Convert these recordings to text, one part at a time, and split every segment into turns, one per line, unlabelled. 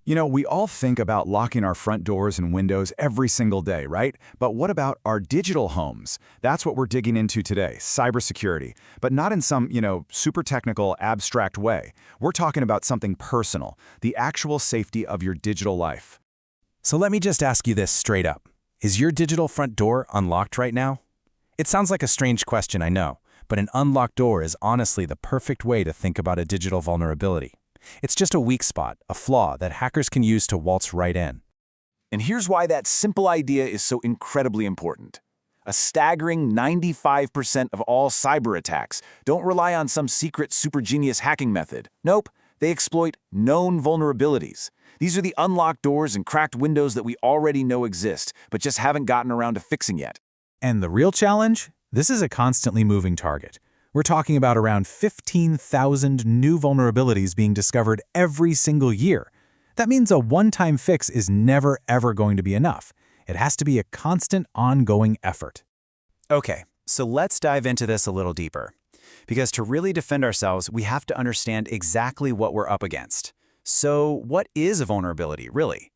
We all think about locking our front doors and windows every single day, right? But what about our digital homes? That's what we're digging into today, cybersecurity. But not in some, super technical, abstract way. We're talking about something personal, the actual safety of your digital life.
So let me just ask you this straight up. Is your digital front door unlocked right now? It sounds like a strange question, I know, but an unlocked door is honestly the perfect way to think about a digital vulnerability. It's just a weak spot, a flaw that hackers can use to waltz right in.
And here's why that simple idea is so incredibly important. A staggering 95% of all cyber attacks don't rely on some secret super genius hacking method. Nope, they exploit known vulnerabilities. These are the unlocked doors and cracked windows that we already know exist, but just haven't gotten around to fixing yet.
And the real challenge? This is a constantly moving target. We're talking about around 15,000 new vulnerabilities being discovered every single year. That means a one-time fix is never, ever going to be enough. It has to be a constant, ongoing effort. Okay, so let's dive into this a little deeper. Because to really defend ourselves, we have to understand exactly what we're up against. So what is a vulnerability, really?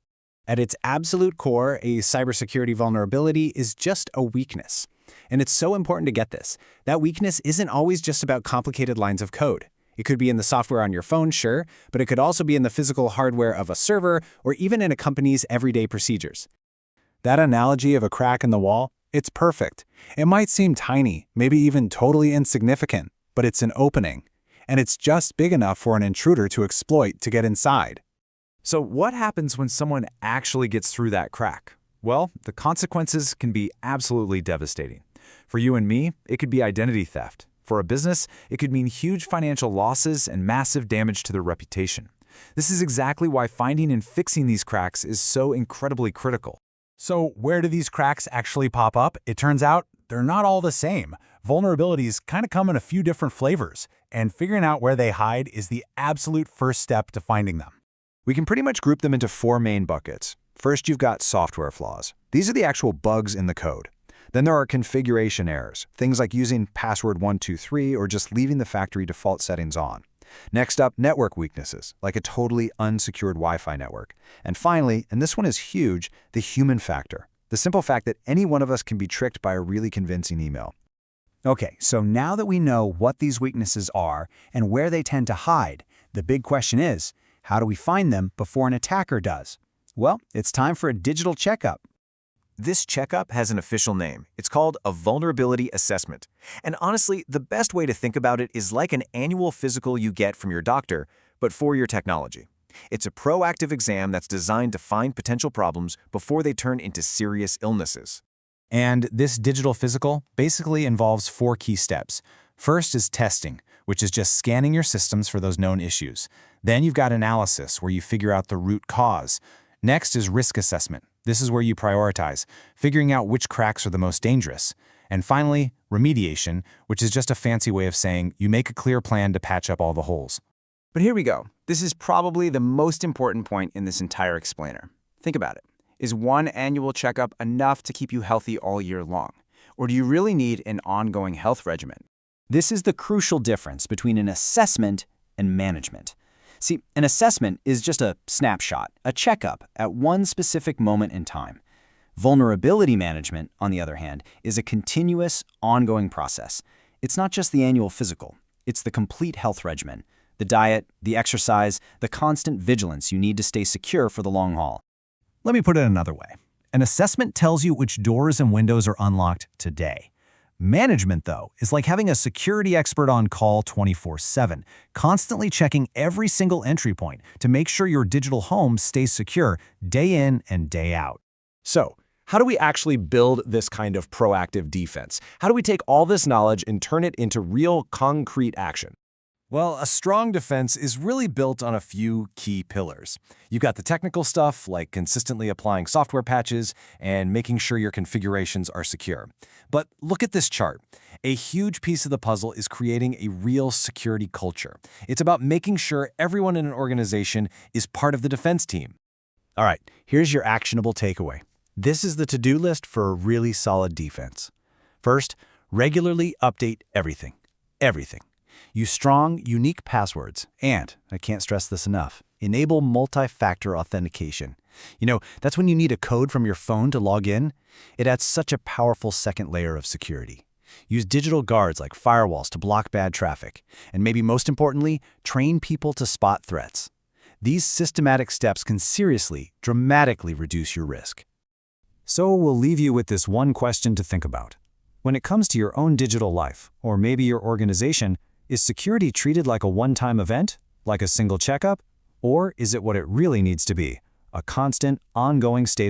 At its absolute core, a cybersecurity vulnerability is just a weakness. And it's so important to get this. That weakness isn't always just about complicated lines of code. It could be in the software on your phone, sure, but it could also be in the physical hardware of a server or even in a company's everyday procedures. That analogy of a crack in the wall, it's perfect. It might seem tiny, maybe even totally insignificant, but it's an opening. And it's just big enough for an intruder to exploit to get inside. So what happens when someone actually gets through that crack? Well, the consequences can be absolutely devastating. For you and me, it could be identity theft. For a business, it could mean huge financial losses and massive damage to their reputation. This is exactly why finding and fixing these cracks is so incredibly critical. So where do these cracks actually pop up? It turns out they're not all the same. Vulnerabilities kind of come in a few different flavors, and figuring out where they hide is the absolute first step to finding them. We can pretty much group them into four main buckets. First, you've got software flaws. These are the actual bugs in the code. Then there are configuration errors, things like using password 123 or just leaving the factory default settings on. Next up, network weaknesses, like a totally unsecured Wi-Fi network. And finally, and this one is huge, the human factor. The simple fact that any one of us can be tricked by a really convincing email. Okay, so now that we know what these weaknesses are and where they tend to hide, the big question is, how do we find them before an attacker does? Well, it's time for a digital checkup. This checkup has an official name. It's called a vulnerability assessment. And honestly, the best way to think about it is like an annual physical you get from your doctor, but for your technology. It's a proactive exam that's designed to find potential problems before they turn into serious illnesses. And this digital physical basically involves four key steps. First is testing, which is just scanning your systems for those known issues. Then you've got analysis, where you figure out the root cause. Next is risk assessment. This is where you prioritize, figuring out which cracks are the most dangerous. And finally, remediation, which is just a fancy way of saying you make a clear plan to patch up all the holes. But here we go. This is probably the most important point in this entire explainer. Think about it. Is one annual checkup enough to keep you healthy all year long? Or do you really need an ongoing health regimen? This is the crucial difference between an assessment and management. See, an assessment is just a snapshot, a checkup at one specific moment in time. Vulnerability management, on the other hand, is a continuous, ongoing process. It's not just the annual physical. It's the complete health regimen, the diet, the exercise, the constant vigilance you need to stay secure for the long haul. Let me put it another way. An assessment tells you which doors and windows are unlocked today. Management, though, is like having a security expert on call 24/7, constantly checking every single entry point to make sure your digital home stays secure day in and day out.
So, how do we actually build this kind of proactive defense? How do we take all this knowledge and turn it into real, concrete action?
Well, a strong defense is really built on a few key pillars. You've got the technical stuff, like consistently applying software patches and making sure your configurations are secure. But look at this chart. A huge piece of the puzzle is creating a real security culture. It's about making sure everyone in an organization is part of the defense team. All right, here's your actionable takeaway. This is the to-do list for a really solid defense. First, regularly update everything. Everything. Use strong, unique passwords, and, I can't stress this enough, enable multi-factor authentication. That's when you need a code from your phone to log in. It adds such a powerful second layer of security. Use digital guards like firewalls to block bad traffic. And maybe most importantly, train people to spot threats. These systematic steps can seriously, dramatically reduce your risk. So we'll leave you with this one question to think about. When it comes to your own digital life, or maybe your organization, is security treated like a one-time event, like a single checkup? Or is it what it really needs to be, a constant, ongoing state of